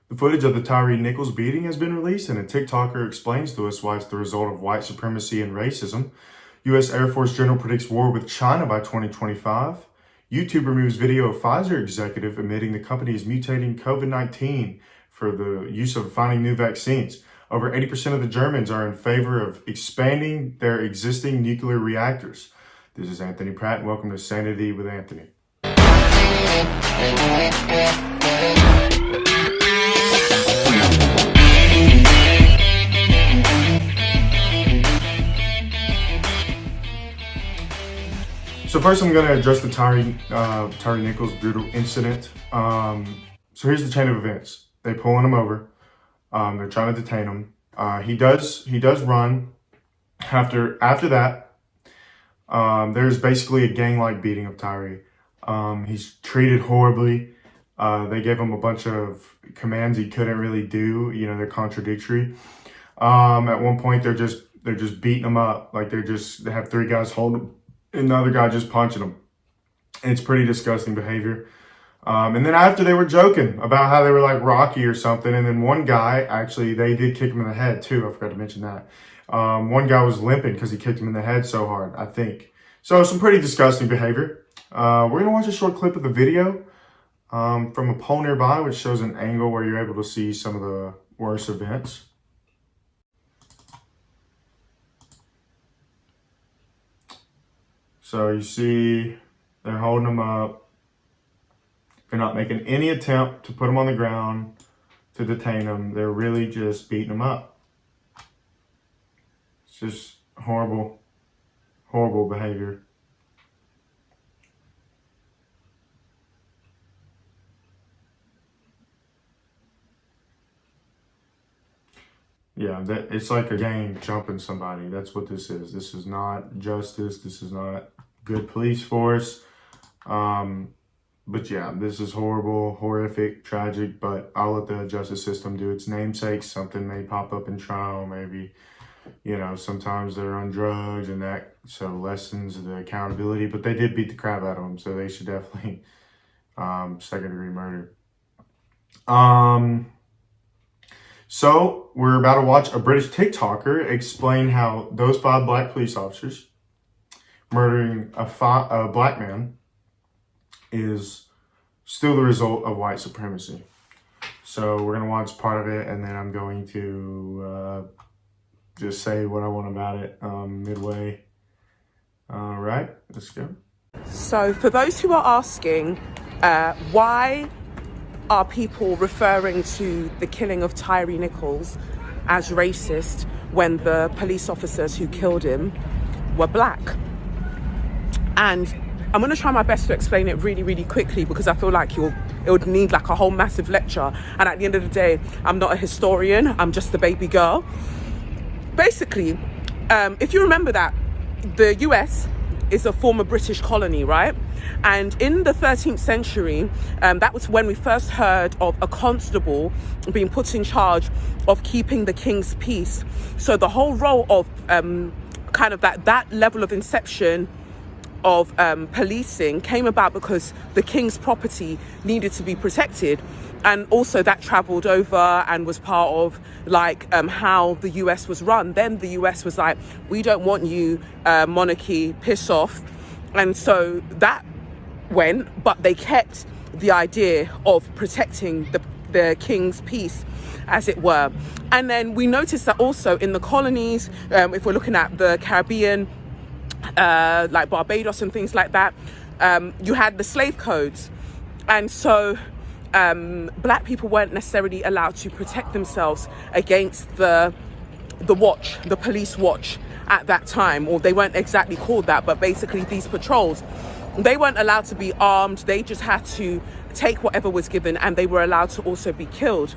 The footage of the Tyre Nichols beating has been released, and a Tik-Toker explains to us why it's the result of white supremacy and racism. U.S. Air Force General predicts war with China by 2025. YouTube removes video of Pfizer executive admitting the company is mutating COVID-19 for the use of finding new vaccines. Over 80% of the Germans are in favor of expanding their existing nuclear reactors. This is Anthony Pratt, and welcome to Sanity with Anthony. So first I'm going to address the Tyre Nichols brutal incident. So here's the chain of events. They pulling him over. They're trying to detain him. He does run. After that, there's basically a gang-like beating of Tyre. He's treated horribly. They gave him a bunch of commands he couldn't really do. You know, they're contradictory. At one point, they're just beating him up. Like they have three guys holding him, and the other guy just punching him. And it's pretty disgusting behavior. And then after, they were joking about how they were like Rocky or something. And then one guy, actually, they did kick him in the head too. I forgot to mention that. One guy was limping because he kicked him in the head so hard, I think. So some pretty disgusting behavior. We're going to watch a short clip of the video from a pole nearby, which shows an angle where you're able to see some of the worst events. So you see they're holding him up. They're not making any attempt to put him on the ground to detain him. They're really just beating him up. It's just horrible, horrible behavior. Yeah, it's like a gang jumping somebody. That's what this is. This is not justice. This is not good police force. But yeah, this is horrible, horrific, tragic, but I'll let the justice system do its namesake. Something may pop up in trial, maybe, you know, sometimes they're on drugs and that so lessens the accountability, but they did beat the crap out of them, so they should definitely second-degree murder. So we're about to watch a British TikToker explain how those 5 black police officers murdering a black man is still the result of white supremacy. So we're going to watch part of it, and then I'm going to just say what I want about it midway. All right, let's go. So for those who are asking, why are people referring to the killing of Tyre Nichols as racist when the police officers who killed him were black? And I'm going to try my best to explain it really, really quickly because I feel like it would need like a whole massive lecture. And at the end of the day, I'm not a historian. I'm just a baby girl. Basically, if you remember that the US is a former British colony, right? And in the 13th century, that was when we first heard of a constable being put in charge of keeping the king's peace. So the whole role of kind of that level of inception of policing came about because the king's property needed to be protected. And also that travelled over and was part of like how the US was run. Then the US was like, we don't want you, monarchy, piss off. And so that went, but they kept the idea of protecting the king's peace, as it were. And then we noticed that also in the colonies, if we're looking at the Caribbean, like Barbados and things like that, you had the slave codes. And so black people weren't necessarily allowed to protect themselves against the police watch at that time, or they weren't exactly called that, but basically these patrols, they weren't allowed to be armed. They just had to take whatever was given, and they were allowed to also be killed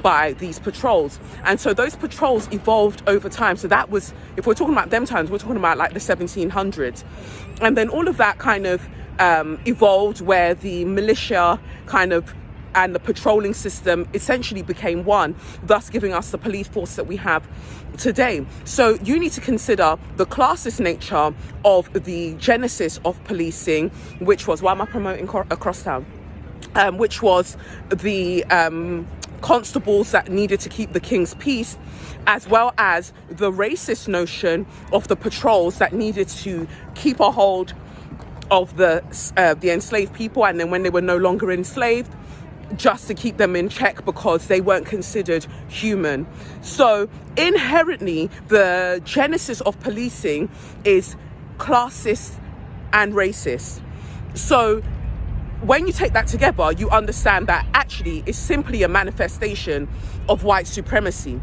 by these patrols. And so those patrols evolved over time. So that was, if we're talking about them times, we're talking about like the 1700s. And then all of that kind of evolved where the militia kind of and the patrolling system essentially became one, thus giving us the police force that we have today. So you need to consider the classist nature of the genesis of policing, which was, why am I promoting across town? Which was the constables that needed to keep the king's peace, as well as the racist notion of the patrols that needed to keep a hold of the enslaved people, and then when they were no longer enslaved, just to keep them in check because they weren't considered human. So inherently, the genesis of policing is classist and racist. So when you take that together, you understand that actually it's simply a manifestation of white supremacy.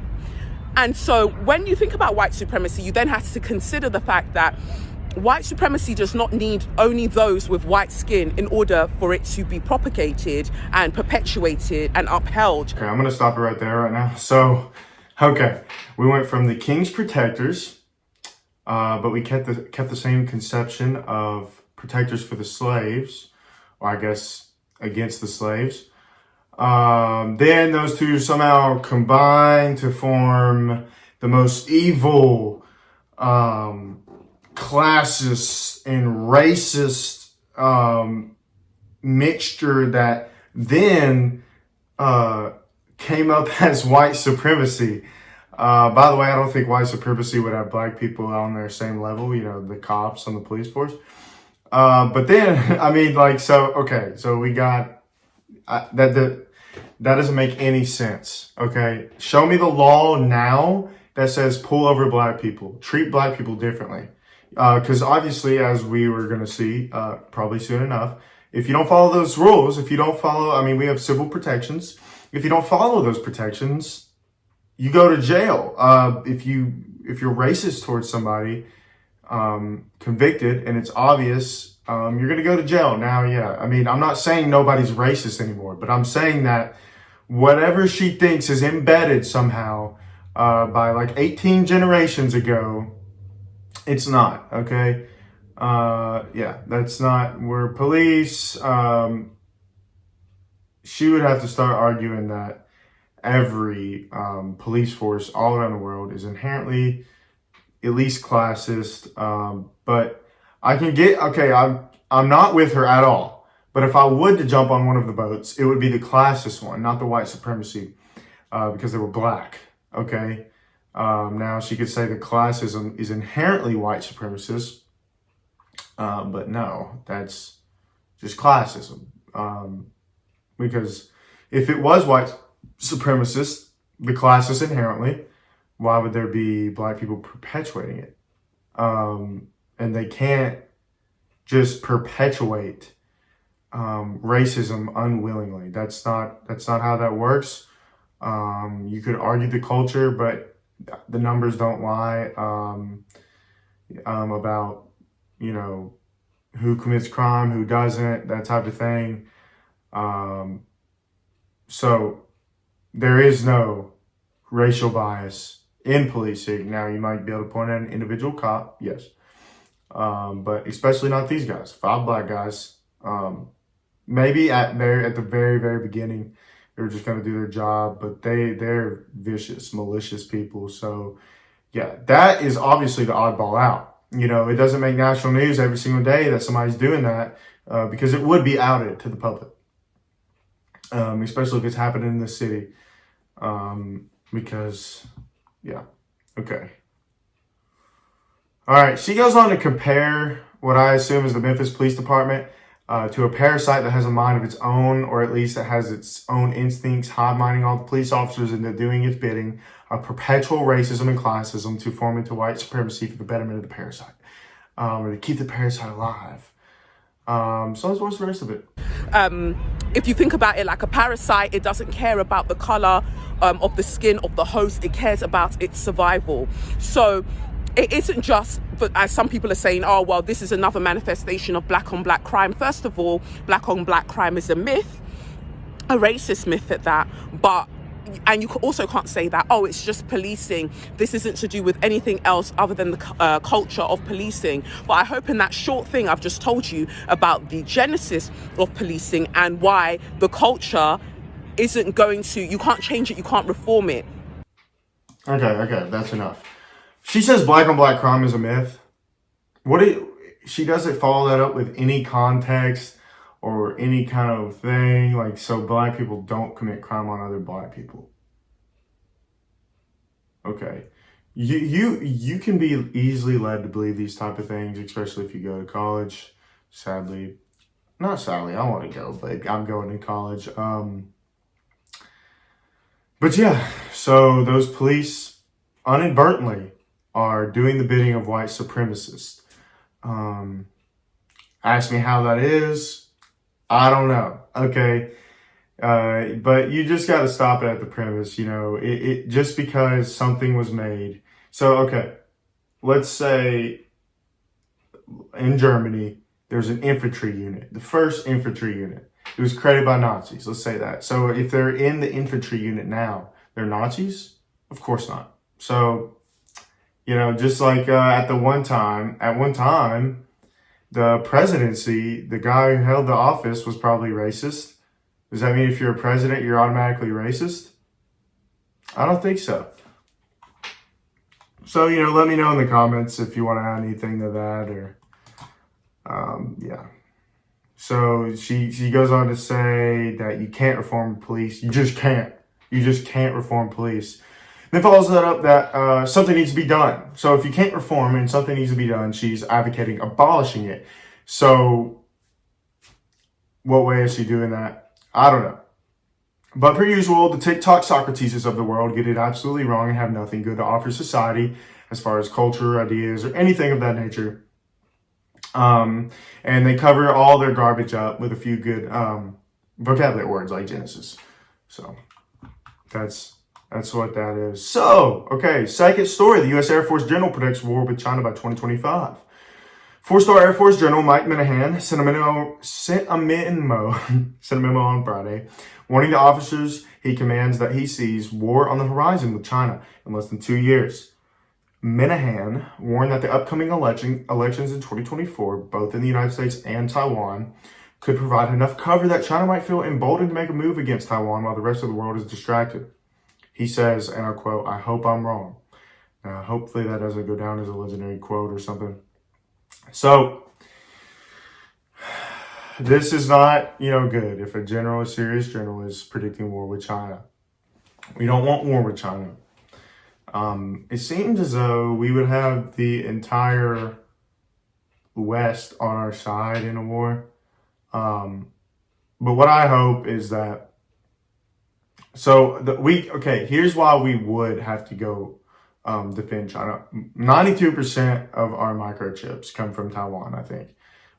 And so when you think about white supremacy, you then have to consider the fact that white supremacy does not need only those with white skin in order for it to be propagated and perpetuated and upheld. Okay, I'm going to stop it right there right now. So, okay, we went from the king's protectors, but we kept the same conception of protectors for the slaves, or I guess against the slaves. Then those two somehow combine to form the most evil, classist and racist mixture that then came up as white supremacy. By the way, I don't think white supremacy would have black people on their same level, you know, the cops on the police force. But then, I mean, like, so we got that doesn't make any sense. Okay, show me the law now that says pull over black people, treat black people differently. Because obviously, as we were going to see probably soon enough, if you don't follow those rules, if you don't follow, I mean, we have civil protections. If you don't follow those protections, you go to jail. If you're racist towards somebody, convicted, and it's obvious, you're going to go to jail. Now, yeah, I mean, I'm not saying nobody's racist anymore, but I'm saying that whatever she thinks is embedded somehow by like 18 generations ago, it's not, okay? Yeah, that's not, we're police. She would have to start arguing that every police force all around the world is inherently at least classist. But I can get, okay, I'm not with her at all. But if I would to jump on one of the boats, it would be the classist one, not the white supremacy, because they were black, okay? Now she could say that classism is inherently white supremacist, but no, that's just classism. Because if it was white supremacist, the classist inherently, why would there be black people perpetuating it? And they can't just perpetuate racism unwillingly. That's not how that works. You could argue the culture, but the numbers don't lie about, you know, who commits crime, who doesn't, that type of thing. So there is no racial bias in policing. Now, you might be able to point at an individual cop, yes, but especially not these guys. 5 black guys. Maybe at the very, very beginning, they were just going to do their job, but they're vicious, malicious people. So, yeah, that is obviously the oddball out. You know, it doesn't make national news every single day that somebody's doing that because it would be outed to the public, especially if it's happening in the city. Because, yeah, okay. All right, she goes on to compare what I assume is the Memphis Police Department to a parasite that has a mind of its own, or at least that has its own instincts, hive-minding all the police officers into doing its bidding, of perpetual racism and classism to form into white supremacy for the betterment of the parasite, or to keep the parasite alive. So let's watch the rest of it. If you think about it like a parasite, it doesn't care about the color of the skin of the host. It cares about its survival. So it isn't just, as some people are saying, oh, well, this is another manifestation of black on black crime. First of all, black on black crime is a myth, a racist myth at that. And you also can't say that, oh, it's just policing. This isn't to do with anything else other than the culture of policing. But I hope in that short thing I've just told you about the genesis of policing and why the culture isn't going to, you can't change it, you can't reform it. Okay, that's enough. She says black on black crime is a myth. She doesn't follow that up with any context or any kind of thing, like, so black people don't commit crime on other black people. Okay. You can be easily led to believe these type of things, especially if you go to college. Sadly, not sadly, I want to go, but I'm going to college. But yeah, so those police inadvertently are doing the bidding of white supremacists. Ask me how that is. I don't know. Okay. But you just got to stop it at the premise, it just because something was made. So, okay, let's say in Germany, there's an infantry unit, the first infantry unit. It was created by Nazis. Let's say that. So if they're in the infantry unit now, they're Nazis? Of course not. So, just like at one time, the presidency, the guy who held the office was probably racist. Does that mean if you're a president, you're automatically racist? I don't think so. So, let me know in the comments if you want to add anything to that or, yeah. So she goes on to say that you can't reform police. You just can't. You just can't reform police. Then follows that up that something needs to be done. So if you can't reform and something needs to be done, she's advocating abolishing it. So what way is she doing that? I don't know. But per usual, the TikTok Socrateses of the world get it absolutely wrong and have nothing good to offer society as far as culture, ideas, or anything of that nature. And they cover all their garbage up with a few good vocabulary words like Genesis. So that's what that is. So, okay, second story. The U.S. Air Force General predicts war with China by 2025. Four-star Air Force General Mike Minahan sent a memo on Friday, warning the officers he commands that he sees war on the horizon with China in less than 2 years. Minahan warned that the upcoming elections in 2024, both in the United States and Taiwan, could provide enough cover that China might feel emboldened to make a move against Taiwan while the rest of the world is distracted. He says, and I'll quote, "I hope I'm wrong." Hopefully that doesn't go down as a legendary quote or something. So, this is not, good if a serious general is predicting war with China. We don't want war with China. It seems as though we would have the entire West on our side in a war. But what I hope is that, here's why we would have to go defend China. 92% of our microchips come from Taiwan, I think,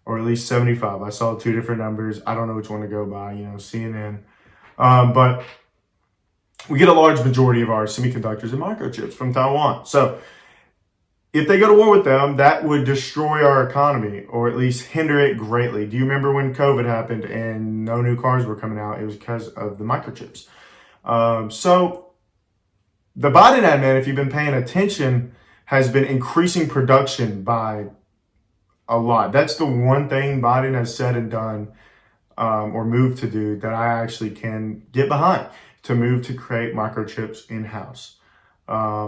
or at least 75. I saw two different numbers. I don't know which one to go by, CNN. But we get a large majority of our semiconductors and microchips from Taiwan. So if they go to war with them, that would destroy our economy or at least hinder it greatly. Do you remember when COVID happened and no new cars were coming out? It was because of the microchips. So the Biden admin, if you've been paying attention, has been increasing production by a lot. That's the one thing Biden has said and done or moved to do that I actually can get behind, to move to create microchips in-house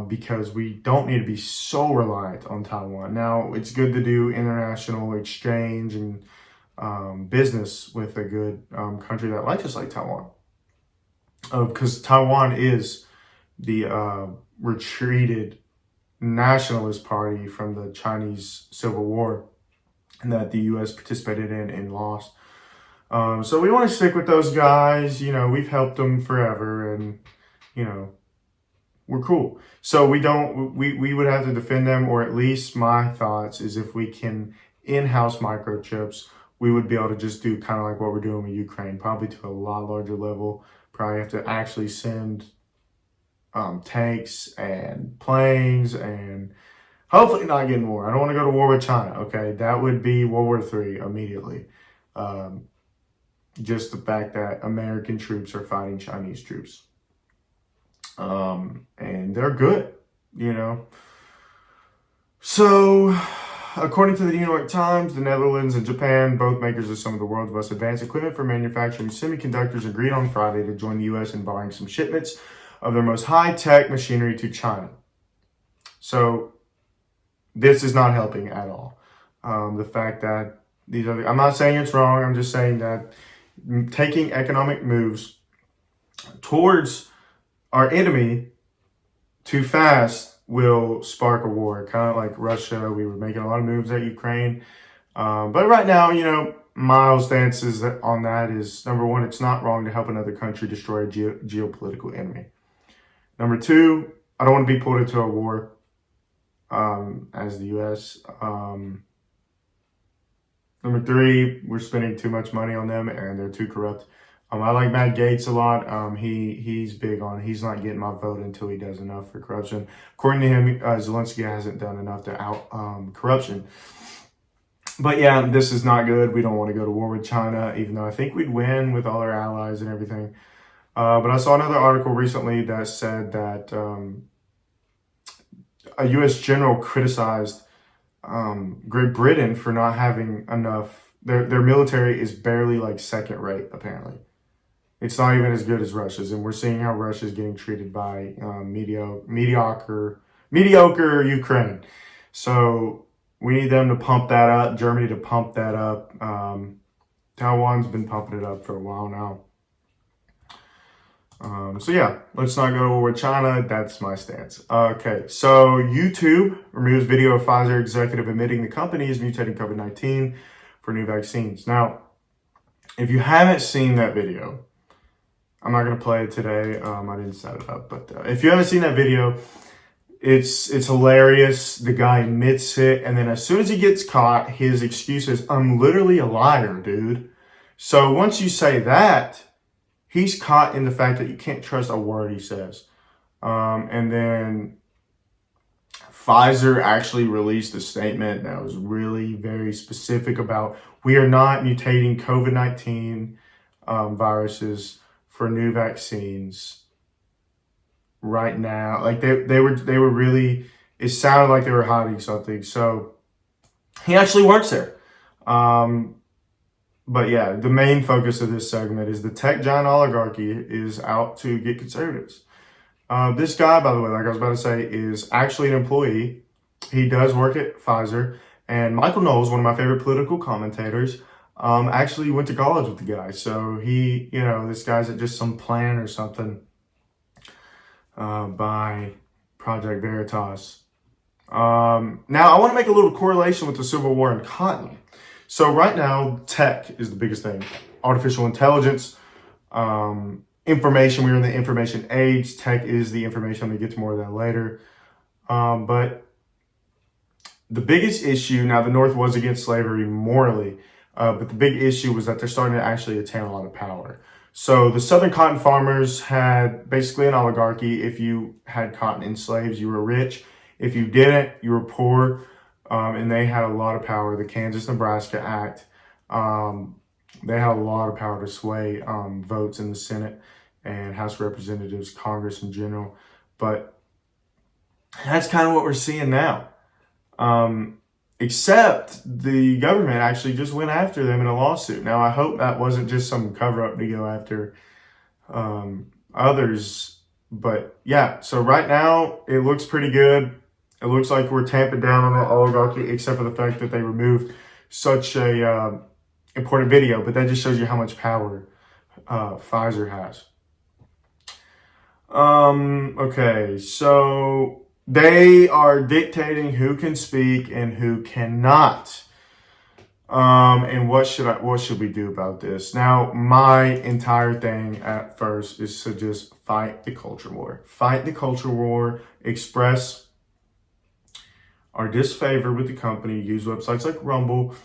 because we don't need to be so reliant on Taiwan. Now, it's good to do international exchange and business with a good country that likes us like Taiwan. Because Taiwan is the retreated nationalist party from the Chinese Civil War that the U.S. participated in and lost. So we want to stick with those guys. We've helped them forever and, we're cool. So we would have to defend them, or at least my thoughts is if we can in-house microchips, we would be able to just do kind of like what we're doing with Ukraine, probably to a lot larger level. Probably have to actually send tanks and planes and hopefully not get in war. I don't want to go to war with China, okay? That would be World War III immediately. Just the fact that American troops are fighting Chinese troops. And they're good, So, according to the New York Times, the Netherlands and Japan, both makers of some of the world's most advanced equipment for manufacturing semiconductors, agreed on Friday to join the U.S. in buying some shipments of their most high-tech machinery to China. So, this is not helping at all. The fact that I'm not saying it's wrong. I'm just saying that taking economic moves towards our enemy too fast will spark a war. Kind of like Russia. We were making a lot of moves at Ukraine. But right now, my stance is on that is, number one, it's not wrong to help another country destroy a geopolitical enemy. Number two, I don't want to be pulled into a war as the U.S. Number three, we're spending too much money on them and they're too corrupt. I like Matt Gaetz a lot. He's big on, he's not getting my vote until he does enough for corruption. According to him, Zelensky hasn't done enough to out corruption. But yeah, this is not good. We don't want to go to war with China, even though I think we'd win with all our allies and everything. But I saw another article recently that said that a U.S. general criticized Great Britain for not having enough. Their military is barely like second rate, apparently. It's not even as good as Russia's, and we're seeing how Russia is getting treated by mediocre Ukraine. So we need them to pump that up, Germany to pump that up. Taiwan's been pumping it up for a while now. So yeah, let's not go to war with China. That's my stance. Okay, so YouTube removes video of Pfizer executive admitting the company is mutating COVID-19 for new vaccines. Now, if you haven't seen that video, I'm not going to play it today. I didn't set it up, but if you haven't seen that video, it's hilarious. The guy admits it, and then as soon as he gets caught, his excuse is, "I'm literally a liar, dude." So once you say that, he's caught in the fact that you can't trust a word he says. And then Pfizer actually released a statement that was really very specific about, we are not mutating COVID-19 viruses for new vaccines right now. Like they were really, it sounded like they were hiding something. So he actually works there. But yeah, the main focus of this segment is the tech giant oligarchy is out to get conservatives. This guy, by the way, like I was about to say, is actually an employee. He does work at Pfizer. And Michael Knowles, one of my favorite political commentators, actually went to college with the guy. So he, this guy's at just some plan or something by Project Veritas. Now, I want to make a little correlation with the Civil War and cotton. So right now, tech is the biggest thing. Artificial intelligence, information. We're in the information age. Tech is the information. I'm going to get to more of that later. But the biggest issue, now the North was against slavery morally, but the big issue was that they're starting to actually attain a lot of power. So the Southern cotton farmers had basically an oligarchy. If you had cotton in slaves, you were rich. If you didn't, you were poor. And they had a lot of power. The Kansas-Nebraska Act, they had a lot of power to sway votes in the Senate and House of Representatives, Congress in general. But that's kind of what we're seeing now. Except the government actually just went after them in a lawsuit. Now, I hope that wasn't just some cover-up to go after others. But yeah, so right now it looks pretty good. It looks like we're tamping down on the oligarchy, except for the fact that they removed such a important video. But that just shows you how much power Pfizer has. Okay, so they are dictating who can speak and who cannot. And what should we do about this? Now, my entire thing at first is to just fight the culture war. Fight the culture war, express our disfavor with the company, use websites like Rumble,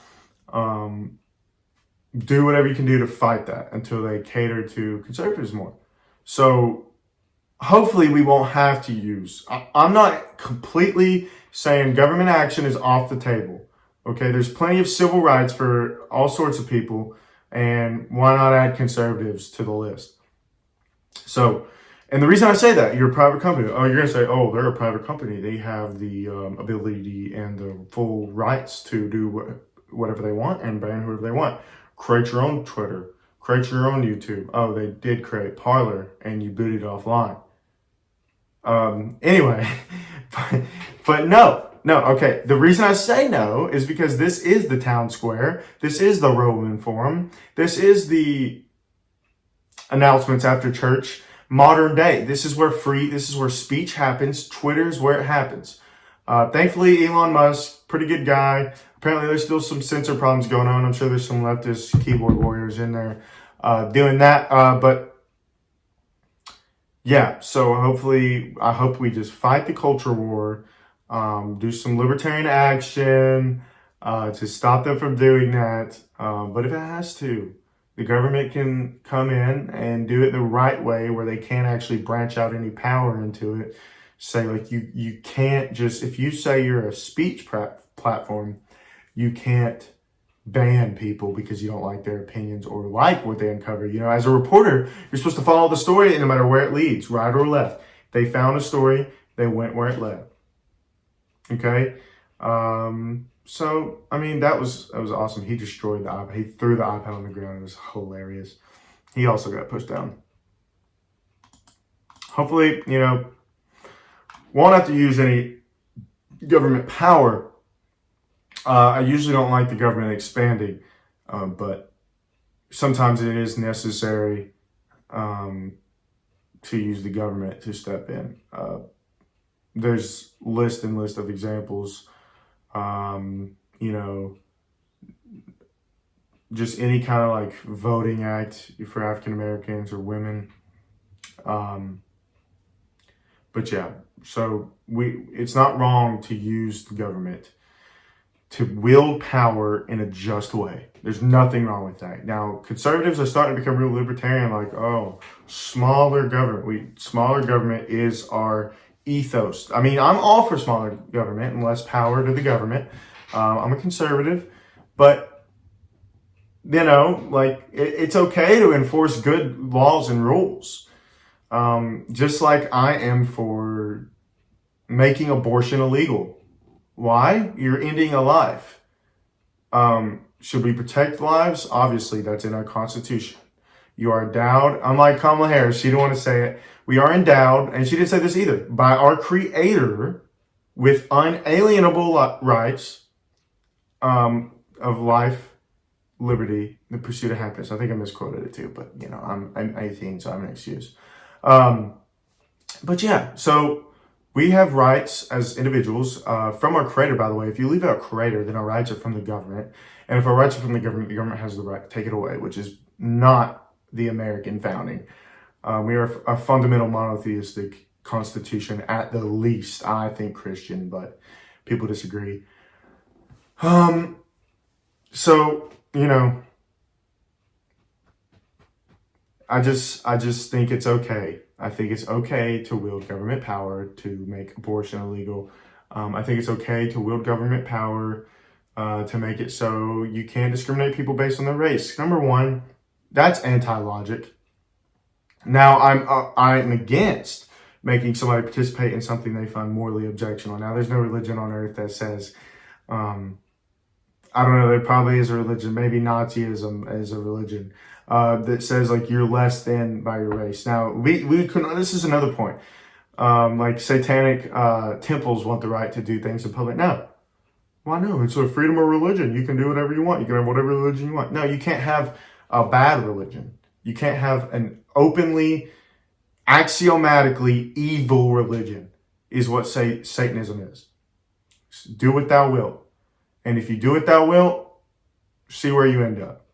do whatever you can do to fight that until they cater to conservatives more. So hopefully we won't have to use, I'm not completely saying government action is off the table. Okay, there's plenty of civil rights for all sorts of people, and why not add conservatives to the list? So, and the reason I say that, you're a private company. Oh, you're going to say, oh, they're a private company. They have the ability and the full rights to do whatever they want and ban whoever they want. Create your own Twitter. Create your own YouTube. Oh, they did create Parler and you booted offline. Anyway, but no. no. Okay. The reason I say no is because this is the town square. This is the Roman Forum. This is the announcements after church. Modern day. This is where speech happens. Twitter's where it happens. Thankfully, Elon Musk, pretty good guy. Apparently, there's still some censor problems going on. I'm sure there's some leftist keyboard warriors in there doing that. But yeah, so I hope we just fight the culture war, do some libertarian action to stop them from doing that. But if it has to, the government can come in and do it the right way where they can't actually branch out any power into it. Say, like, you can't just, if you say you're a speech platform, you can't ban people because you don't like their opinions or like what they uncover. You know, as a reporter, you're supposed to follow the story no matter where it leads, right or left. They found a story, they went where it led. Okay? So, I mean, that was awesome. He destroyed the iPad. He threw the iPad on the ground. It was hilarious. He also got pushed down. Hopefully, you know, won't have to use any government power. I usually don't like the government expanding, but sometimes it is necessary to use the government to step in. There's list of examples. You know, just any kind of like voting act for African Americans or women. But yeah, so it's not wrong to use the government to wield power in a just way. There's nothing wrong with that. Now, conservatives are starting to become real libertarian, like, oh, smaller government. Smaller government is our ethos. I mean, I'm all for smaller government and less power to the government. I'm a conservative, but, you know, like, it's okay to enforce good laws and rules. Just like I am for making abortion illegal. Why? You're ending a life. Should we protect lives? Obviously, that's in our Constitution. You are endowed, unlike Kamala Harris, she didn't want to say it. We are endowed, and she didn't say this either, by our Creator with unalienable rights of life, liberty, the pursuit of happiness. I think I misquoted it too, but, you know, I'm 18, so I'm an excuse. But yeah, so we have rights as individuals from our Creator, by the way. If you leave out Creator, then our rights are from the government. And if our rights are from the government has the right to take it away, which is not the American founding. We are a fundamental monotheistic constitution, at the least. I think Christian, but people disagree. So, you know, I just think it's okay. I think it's okay to wield government power to make abortion illegal. I think it's okay to wield government power to make it so you can't discriminate people based on their race. Number one, that's anti-logic. Now, I'm against making somebody participate in something they find morally objectionable. Now, there's no religion on earth that says, I don't know, there probably is a religion, maybe Nazism is a religion, that says, like, you're less than by your race. Now, we couldn't, this is another point. Like, satanic temples want the right to do things in public. No. Why no? It's a freedom of religion. You can do whatever you want. You can have whatever religion you want. No, you can't have a bad religion. You can't have an openly, axiomatically evil religion, is what Satanism is. Do what thou wilt. And if you do what thou wilt, see where you end up.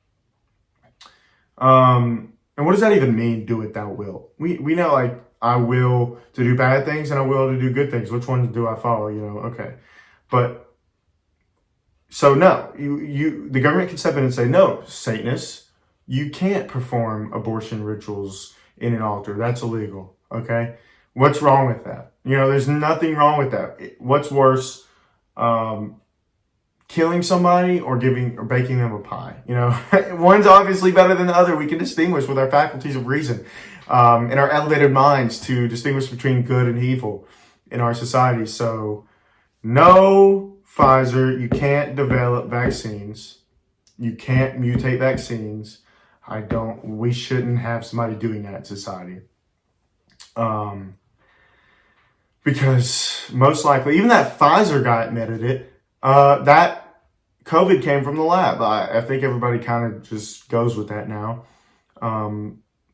And what does that even mean, do what thou wilt? We know, like, I will to do bad things and I will to do good things. Which ones do I follow? You know, okay. But, so no, the government can step in and say, no, Satanists, you can't perform abortion rituals in an altar. That's illegal, okay? What's wrong with that? You know, there's nothing wrong with that. What's worse, killing somebody or baking them a pie? You know, one's obviously better than the other. We can distinguish with our faculties of reason, and our elevated minds to distinguish between good and evil in our society. So, no, Pfizer, you can't develop vaccines. You can't mutate vaccines. We shouldn't have somebody doing that in society. because most likely, even that Pfizer guy admitted it, that COVID came from the lab. I think everybody kind of just goes with that now.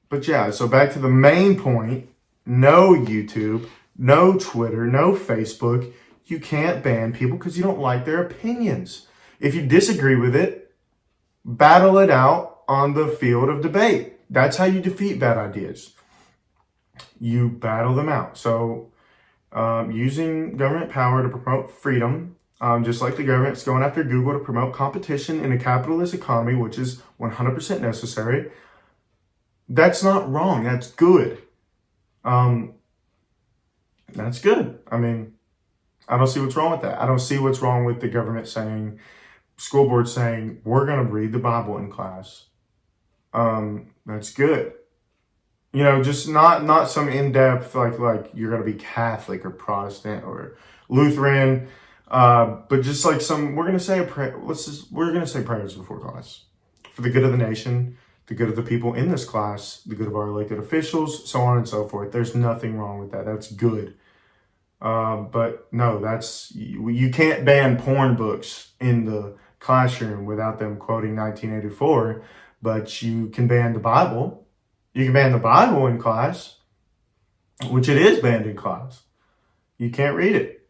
But yeah, so back to the main point, no YouTube, no Twitter, no Facebook. You can't ban people because you don't like their opinions. If you disagree with it, battle it out on the field of debate. That's how you defeat bad ideas. You battle them out. So using government power to promote freedom, just like the government's going after Google to promote competition in a capitalist economy, which is 100% necessary. That's not wrong. That's good. That's good. I mean, I don't see what's wrong with that. I don't see what's wrong with the government saying, school board saying, we're going to read the Bible in class. That's good. You know, just not some in-depth, like you're going to be Catholic or Protestant or Lutheran, but just like we're going to say a prayer. We're going to say prayers before class for the good of the nation, the good of the people in this class, the good of our elected officials, so on and so forth. There's nothing wrong with that. That's good. But no, you can't ban porn books in the classroom without them quoting 1984, but you can ban the Bible. You can ban the Bible in class, which it is banned in class. You can't read it.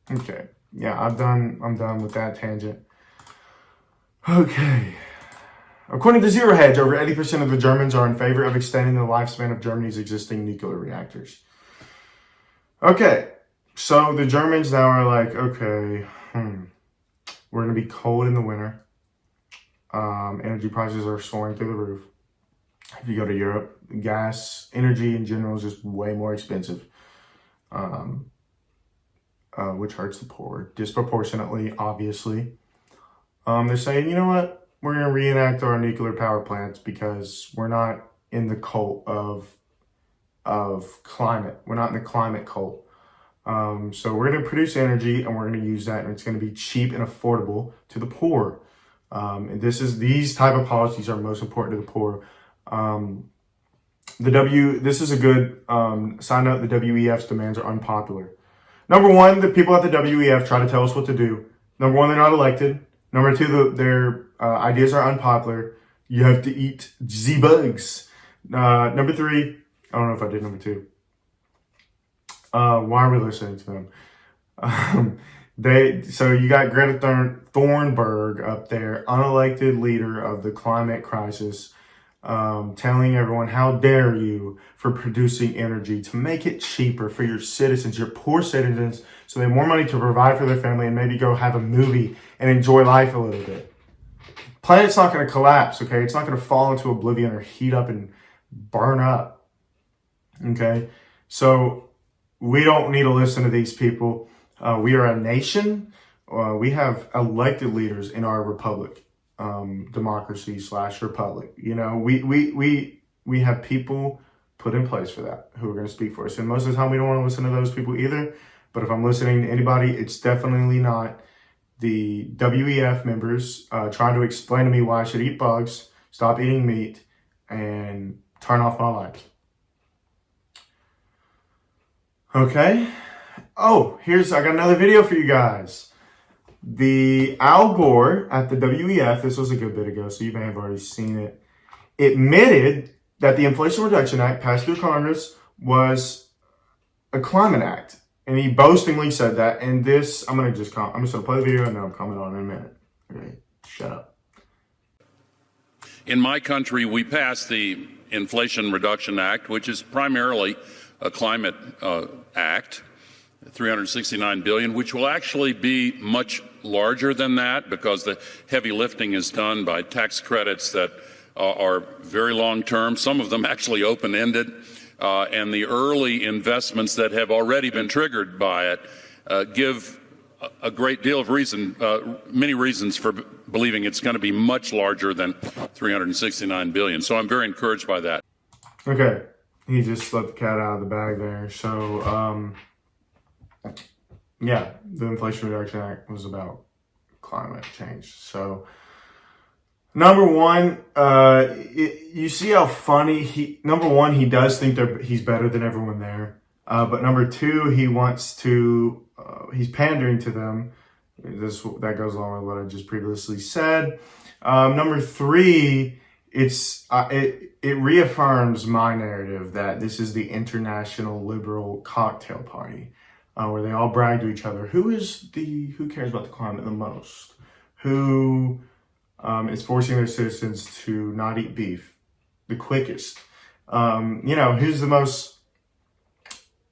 Okay. Yeah, I'm done with that tangent. Okay. According to Zero Hedge, over 80% of the Germans are in favor of extending the lifespan of Germany's existing nuclear reactors. Okay. So the Germans now are like, okay, we're going to be cold in the winter. Energy prices are soaring through the roof. If you go to Europe, gas, energy in general is just way more expensive, which hurts the poor disproportionately, obviously. They're saying, you know what? We're going to reenact our nuclear power plants because we're not in the cult of climate. We're not in the climate cult. So we're going to produce energy and we're going to use that, and it's going to be cheap and affordable to the poor. And these type of policies are most important to the poor. This is a good side note. The WEF's demands are unpopular. Number one, the people at the WEF try to tell us what to do. Number one, they're not elected. Number two, their ideas are unpopular. You have to eat the bugs. Number three, I don't know if I did number two. Why are we listening to them? So you got Greta Thunberg up there, unelected leader of the climate crisis, telling everyone, how dare you for producing energy to make it cheaper for your citizens, your poor citizens, so they have more money to provide for their family and maybe go have a movie and enjoy life a little bit. Planet's not going to collapse, okay? It's not going to fall into oblivion or heat up and burn up, okay? So we don't need to listen to these people. We are a nation. We have elected leaders in our republic, democracy / republic. You know, we have people put in place for that who are going to speak for us. And most of the time we don't want to listen to those people either. But if I'm listening to anybody, it's definitely not the WEF members trying to explain to me why I should eat bugs, stop eating meat, and turn off my lights. Okay. Oh, I got another video for you guys. The Al Gore at the WEF, this was a good bit ago, so you may have already seen it, admitted that the Inflation Reduction Act passed through Congress was a climate act. And he boastingly said that. And this, I'm just going to play the video and then I'll comment on it in a minute. Okay, shut up. In my country, we passed the Inflation Reduction Act, which is primarily a climate act, $369 billion, which will actually be much larger than that because the heavy lifting is done by tax credits that are very long-term, some of them actually open-ended, and the early investments that have already been triggered by it give a great deal of many reasons for believing it's going to be much larger than $369 billion. So I'm very encouraged by that. Okay, he just let the cat out of the bag there. So, yeah, the Inflation Reduction Act was about climate change. So Number one, you see how funny number one, he does think he's better than everyone there. But number two, he wants to, he's pandering to them. That goes along with what I just previously said. Number three, it reaffirms my narrative that this is the international liberal cocktail party, where they all brag to each other. Who cares about the climate the most? Who is forcing their citizens to not eat beef the quickest? Who's the most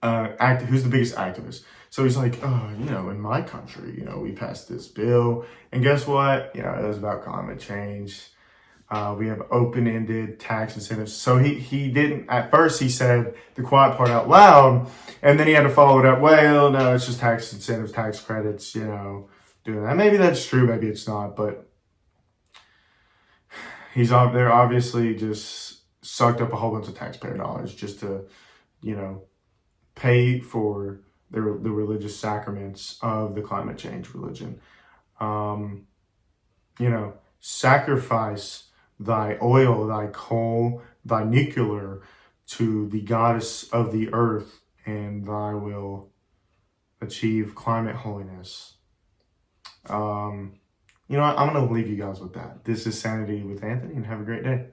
who's the biggest activist? So he's like, oh, in my country, we passed this bill, and guess what? It was about climate change. We have open-ended tax incentives. So he didn't, at first he said the quiet part out loud, and then he had to follow it up. Well, no, it's just tax incentives, tax credits, doing that. Maybe that's true, maybe it's not, but they're obviously just sucked up a whole bunch of taxpayer dollars just to, pay for the religious sacraments of the climate change religion. Sacrifice thy oil, thy coal, thy nuclear to the goddess of the earth, and thy will achieve climate holiness. I'm going to leave you guys with that. This is Sanity with Anthony, and have a great day.